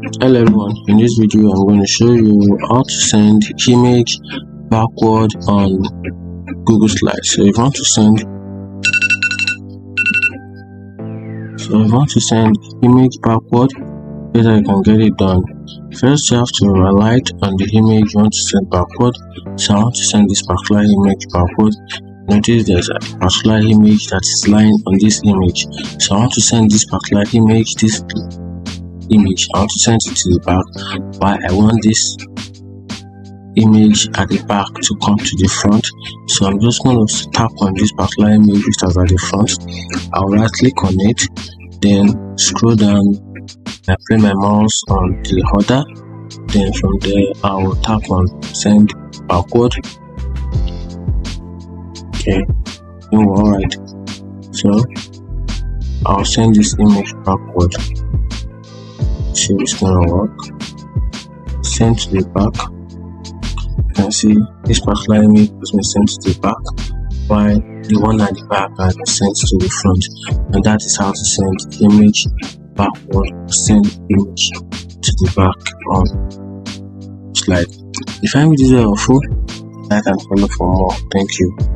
Hello everyone, in this video I'm going to show you how to send image backward on Google Slides. So if you want to send image backward, so that you can get it done. First you have to highlight on the image you want to send backward. So I want to send this particular image backward. Notice there's a particular image that is lying on this image. So I want to send this particular image, I want to send it to the back, but I want this image at the back to come to the front. So I'm just going to tap on this particular image which is at the front. I'll right click on it, then scroll down and play my mouse on the other. Then from there I will tap on send backward. Okay, alright, so I'll send this image backward. See if it's gonna work. Send to the back. You can see this particular image has been sent to the back, while the one at the back has been sent to the front. And that is how to send image backward, send image to the back on slide. If you find this helpful, like and follow for more. Thank you.